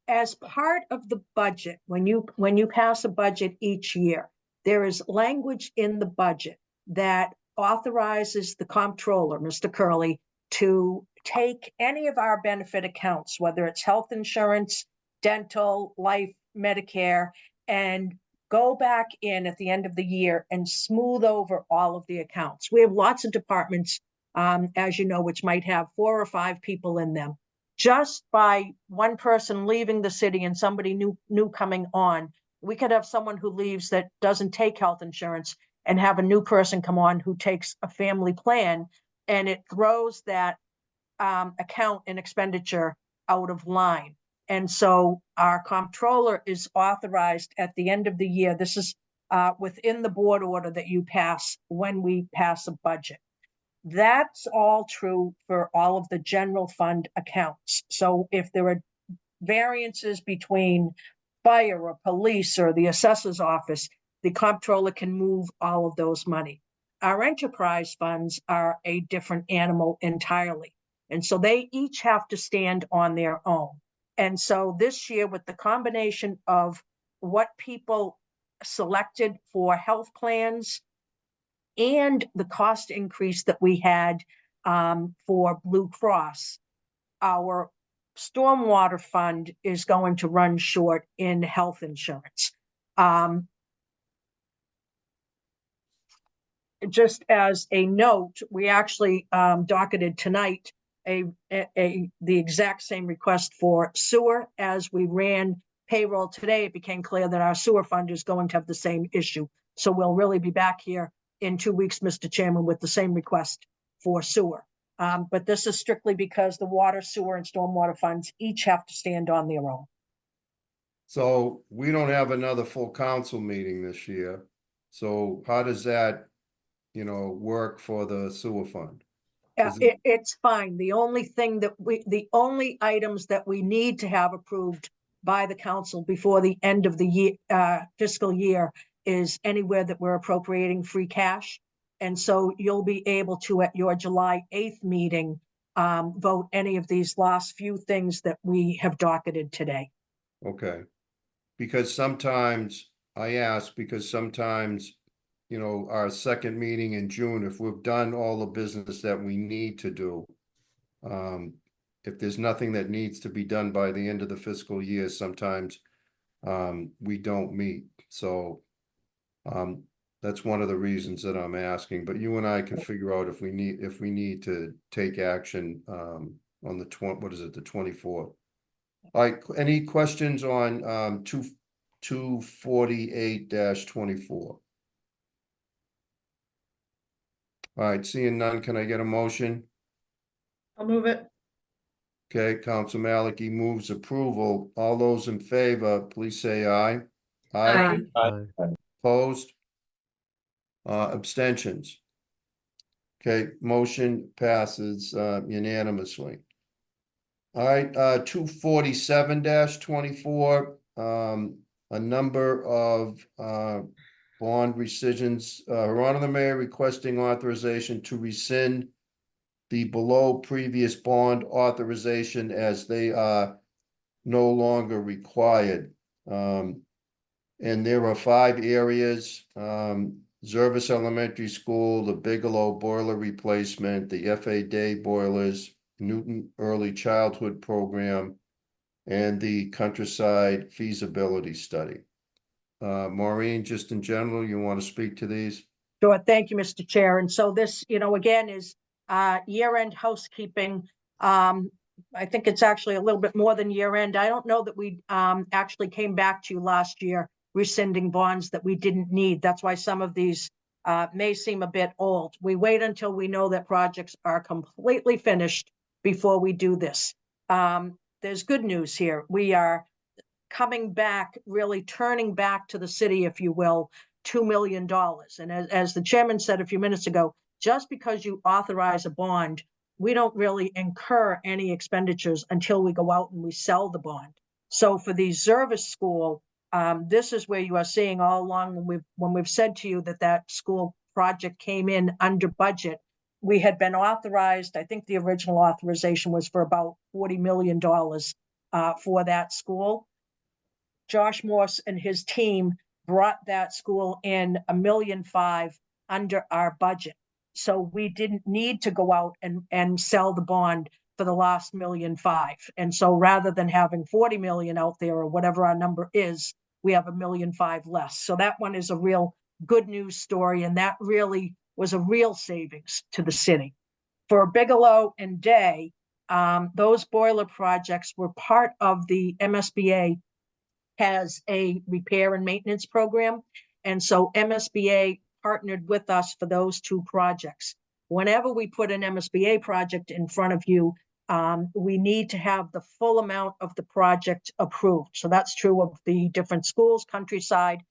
As part of the budget, when you pass a budget each year, there is language in the budget that authorizes the comptroller, Mr. Curley, to take any of our benefit accounts, whether it's health insurance, dental, life, Medicare, and go back in at the end of the year and smooth over all of the accounts. We have lots of departments, as you know, which might have 4 or 5 people in them. Just by one person leaving the city and somebody new coming on, we could have someone who leaves that doesn't take health insurance and have a new person come on who takes a family plan, and it throws that account and expenditure out of line. And so our comptroller is authorized at the end of the year. This is within the board order that you pass when we pass a budget. That's all true for all of the general fund accounts. So if there are variances between fire or police or the assessor's office, the comptroller can move all of those money. Our enterprise funds are a different animal entirely. And so they each have to stand on their own. And so this year, with the combination of what people selected for health plans and the cost increase that we had for Blue Cross, our stormwater fund is going to run short in health insurance. Just as a note, we actually docketed tonight the exact same request for sewer. As we ran payroll today, it became clear that our sewer fund is going to have the same issue. So we'll really be back here in 2 weeks, Mr. Chairman, with the same request for sewer. But this is strictly because the water, sewer, and stormwater funds each have to stand on their own. So we don't have another full council meeting this year. So how does that, work for the sewer fund? It's fine. The only items that we need to have approved by the council before the end of the year, fiscal year, is anywhere that we're appropriating free cash. And so you'll be able to, at your July 8th meeting, vote any of these last few things that we have docketed today. Okay. Because sometimes, I ask, because sometimes, you know, our second meeting in June, if we've done all the business that we need to do, if there's nothing that needs to be done by the end of the fiscal year, sometimes we don't meet. So that's one of the reasons that I'm asking, but you and I can figure out if we need to take action on the the 24th. All right, any questions on 248-24? All right, seeing none, can I get a motion? I'll move it. Okay, Council Maliki moves approval. All those in favor, please say aye. Aye. Opposed? Abstentions? Okay, motion passes unanimously. All right, 247-24, a number of bond rescissions. Her Honor the Mayor requesting authorization to rescind the below previous bond authorization as they are no longer required. And there are 5 areas, Zervis Elementary School, the Bigelow boiler replacement, the FA Day boilers, Newton Early Childhood Program, and the Countryside feasibility study. Maureen, just in general, you want to speak to these? Sure. Thank you, Mr. Chair. And so this, again, is year-end housekeeping. I think it's actually a little bit more than year-end. I don't know that we actually came back to you last year rescinding bonds that we didn't need. That's why some of these may seem a bit old. We wait until we know that projects are completely finished before we do this. There's good news here. We are coming back, really turning back to the city, if you will, $2 million. And as the chairman said a few minutes ago, just because you authorize a bond, we don't really incur any expenditures until we go out and we sell the bond. So for the Zervis School, this is where you are seeing all along when we've said to you that school project came in under budget. We had been authorized, I think the original authorization was for about $40 million for that school. Josh Morse and his team brought that school in $1.5 million under our budget. So we didn't need to go out and sell the bond for the last $1.5 million. And so rather than having 40 million out there or whatever our number is, we have $1.5 million less. So that one is a real good news story. And that really was a real savings to the city. For Bigelow and Day, those boiler projects were part of the MSBA has a repair and maintenance program. And so MSBA partnered with us for those 2 projects. Whenever we put an MSBA project in front of you, we need to have the full amount of the project approved. So that's true of the different schools. Countryside,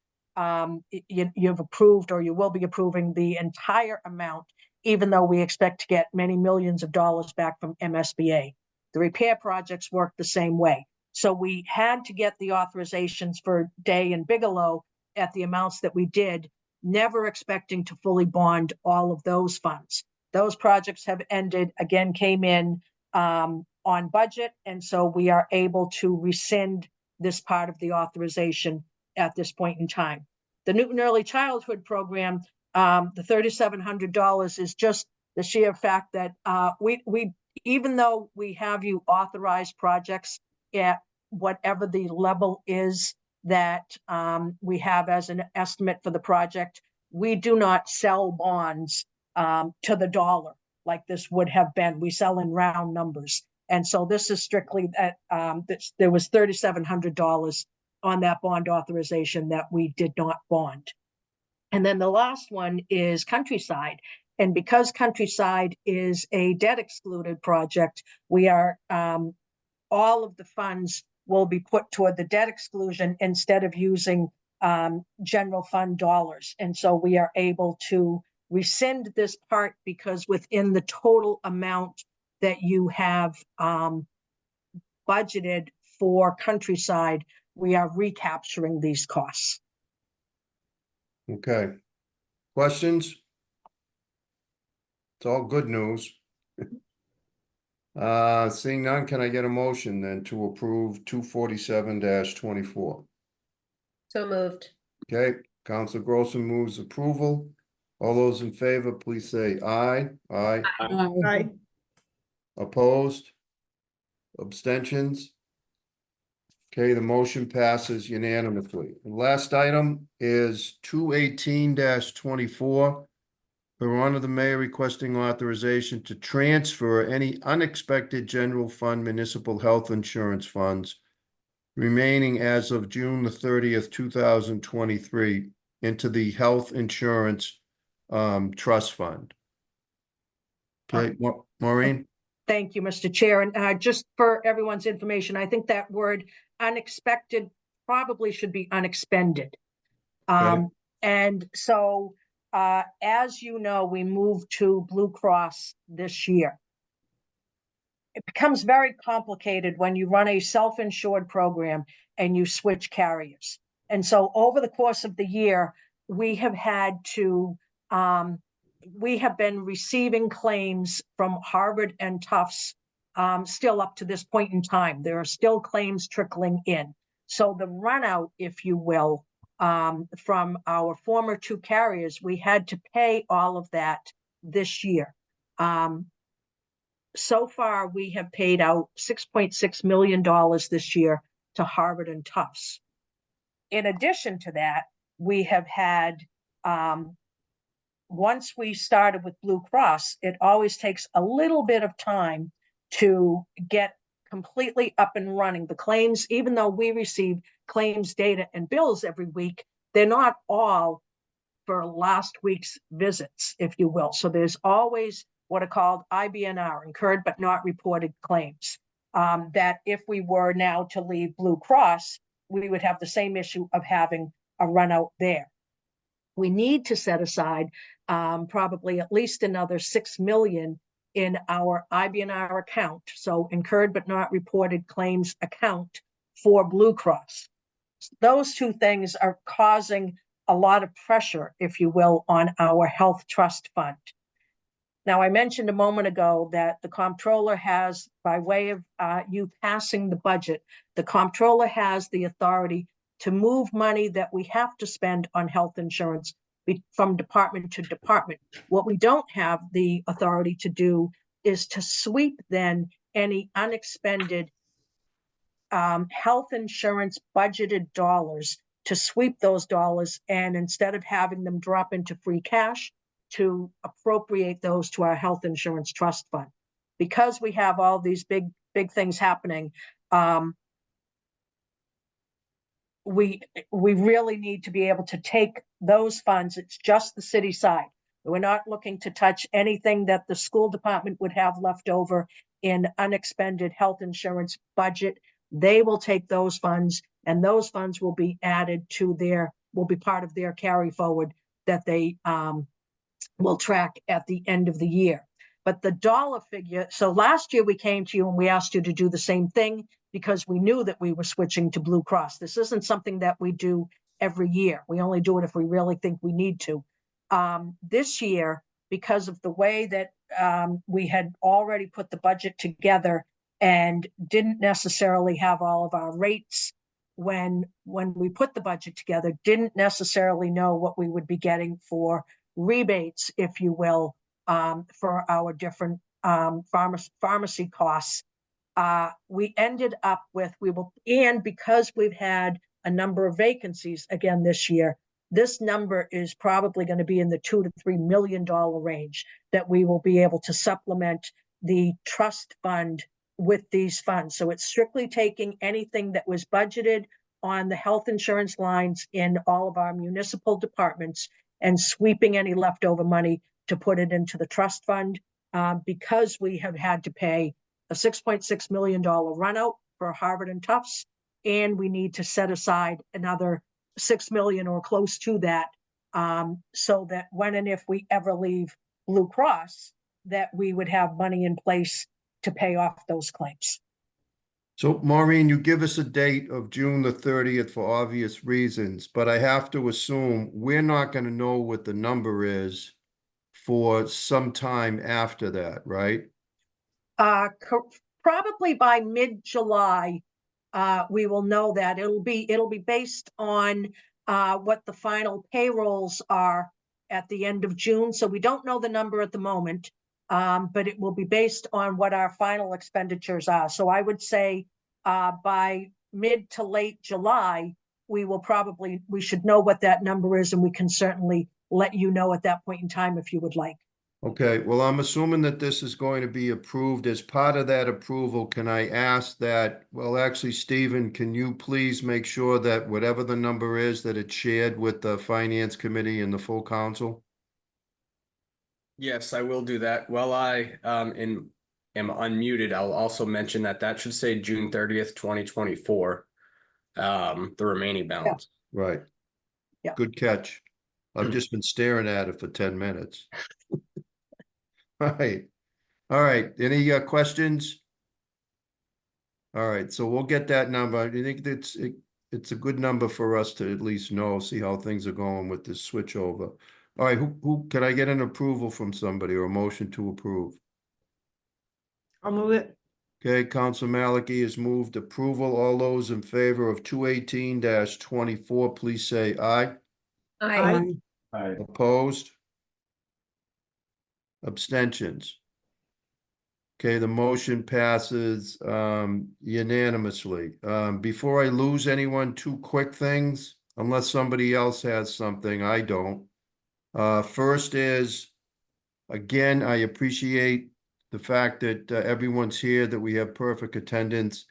you've approved or you will be approving the entire amount, even though we expect to get many millions of dollars back from MSBA. The repair projects work the same way. So we had to get the authorizations for Day and Bigelow at the amounts that we did, never expecting to fully bond all of those funds. Those projects have ended, again, came in on budget. And so we are able to rescind this part of the authorization at this point in time. The Newton Early Childhood Program, the $3,700 is just the sheer fact that we even though we have you authorize projects at whatever the level is that we have as an estimate for the project, we do not sell bonds to the dollar like this would have been. We sell in round numbers. And so this is strictly that there was $3,700 on that bond authorization that we did not bond. And then the last one is Countryside. And because Countryside is a debt excluded project, we are all of the funds will be put toward the debt exclusion instead of using general fund dollars. And so we are able to rescind this part because within the total amount that you have budgeted for Countryside, we are recapturing these costs. Okay. Questions? It's all good news. Seeing none, can I get a motion then to approve 247-24? So moved. Okay, Council Grossman moves approval. All those in favor, please say aye. Aye. Aye. Opposed? Abstentions? Okay, the motion passes unanimously. The last item is 218-24. Per order of the mayor requesting authorization to transfer any unexpected general fund municipal health insurance funds remaining as of June the 30th, 2023 into the health insurance trust fund. Okay, Maureen? Thank you, Mr. Chair. And just for everyone's information, I think that word unexpected probably should be unexpended. And so, as you know, we moved to Blue Cross this year. It becomes very complicated when you run a self-insured program and you switch carriers. And so over the course of the year, we have had to, we have been receiving claims from Harvard and Tufts still up to this point in time. There are still claims trickling in. So the run out, if you will, from our former two carriers, we had to pay all of that this year. So far, we have paid out $6.6 million this year to Harvard and Tufts. In addition to that, we have had, once we started with Blue Cross, it always takes a little bit of time to get completely up and running. The claims, even though we receive claims data and bills every week, they're not all for last week's visits, if you will. So there's always what are called IBNR, incurred but not reported claims, that if we were now to leave Blue Cross, we would have the same issue of having a run out there. We need to set aside probably at least another $6 million in our IBNR account, so incurred but not reported claims account for Blue Cross. Those two things are causing a lot of pressure, if you will, on our health trust fund. Now, I mentioned a moment ago that the comptroller has, by way of you passing the budget, the comptroller has the authority to move money that we have to spend on health insurance from department to department. What we don't have the authority to do is to sweep then any unexpended health insurance budgeted dollars, to sweep those dollars, and instead of having them drop into free cash, to appropriate those to our health insurance trust fund. Because we have all these big things happening, we really need to be able to take those funds. It's just the city side. We're not looking to touch anything that the school department would have left over in unexpended health insurance budget. They will take those funds, and those funds will be added to will be part of their carry forward that they will track at the end of the year. But the dollar figure, so last year we came to you and we asked you to do the same thing because we knew that we were switching to Blue Cross. This isn't something that we do every year. We only do it if we really think we need to. This year, because of the way that we had already put the budget together and didn't necessarily have all of our rates when we put the budget together, didn't necessarily know what we would be getting for rebates, if you will, for our different pharmacy costs. We ended up with, and because we've had a number of vacancies again this year, this number is probably going to be in the $2 to $3 million range that we will be able to supplement the trust fund with these funds. So it's strictly taking anything that was budgeted on the health insurance lines in all of our municipal departments and sweeping any leftover money to put it into the trust fund, because we have had to pay a $6.6 million run out for Harvard and Tufts, and we need to set aside another $6 million or close to that, so that when and if we ever leave Blue Cross, that we would have money in place to pay off those claims. So Maureen, you give us a date of June the 30th for obvious reasons, but I have to assume we're not going to know what the number is for some time after that, right? Probably by mid-July, we will know that. It'll be based on what the final payrolls are at the end of June. So we don't know the number at the moment, but it will be based on what our final expenditures are. So I would say by mid to late July, we should know what that number is, and we can certainly let you know at that point in time if you would like. Okay, well, I'm assuming that this is going to be approved. As part of that approval, can I ask that, well, actually, Stephen, can you please make sure that whatever the number is, that it's shared with the finance committee and the full council? Yes, I will do that. While I am unmuted, I'll also mention that should say June 30th, 2024, the remaining balance. Right. Yeah. Good catch. I've just been staring at it for 10 minutes. Right. All right. Any questions? All right. So we'll get that number. I think it's a good number for us to at least know, see how things are going with this switch over. All right. Who can I get an approval from somebody or a motion to approve? I'll move it. Okay, Council Maliki has moved approval. All those in favor of 218-24, please say aye. Aye. Opposed? Abstentions? Okay, the motion passes unanimously. Before I lose anyone, two quick things, unless somebody else has something, I don't. First is, again, I appreciate the fact that everyone's here, that we have perfect attendance.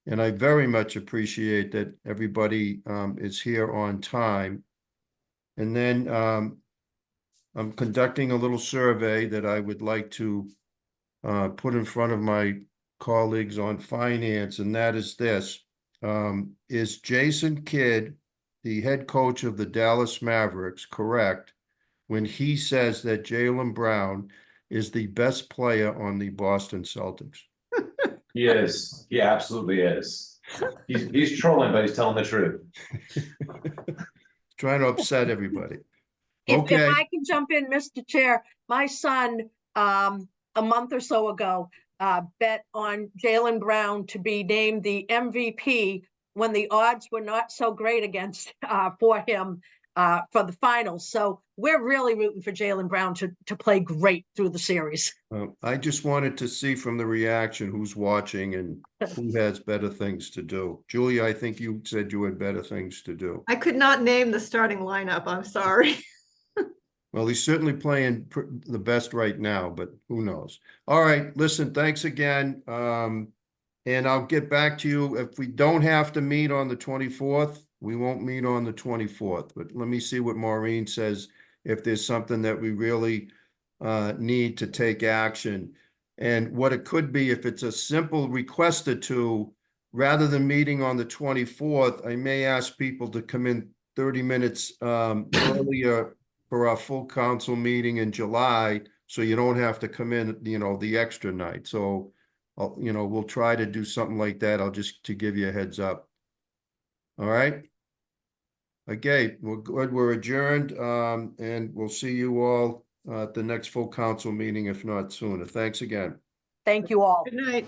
And I very much appreciate that everybody is here on time. And then I'm conducting a little survey that I would like to put in front of my colleagues on finance, and that is this. Is Jason Kidd, the head coach of the Dallas Mavericks, correct when he says that Jaylen Brown is the best player on the Boston Celtics? He is. He absolutely is. He's trolling, but he's telling the truth. Trying to upset everybody. If Okay. I can jump in, Mr. Chair, my son, a month or so ago, bet on Jaylen Brown to be named the MVP when the odds were not so great against for him for the finals. So we're really rooting for Jaylen Brown to play great through the series. I just wanted to see from the reaction who's watching and who has better things to do. Julia, I think you said you had better things to do. I could not name the starting lineup. I'm sorry. Well, he's certainly playing the best right now, but who knows? All right, listen, thanks again. And I'll get back to you. If we don't have to meet on the 24th, we won't meet on the 24th. But let me see what Maureen says, if there's something that we really need to take action. And what it could be, if it's a simple request or two, rather than meeting on the 24th, I may ask people to come in 30 minutes earlier for our full council meeting in July, so you don't have to come in, the extra night. So, we'll try to do something like that. I'll just to give you a heads up. All right. Okay, we're good. We're adjourned, and we'll see you all at the next full council meeting, if not sooner. Thanks again. Thank you all. Good night.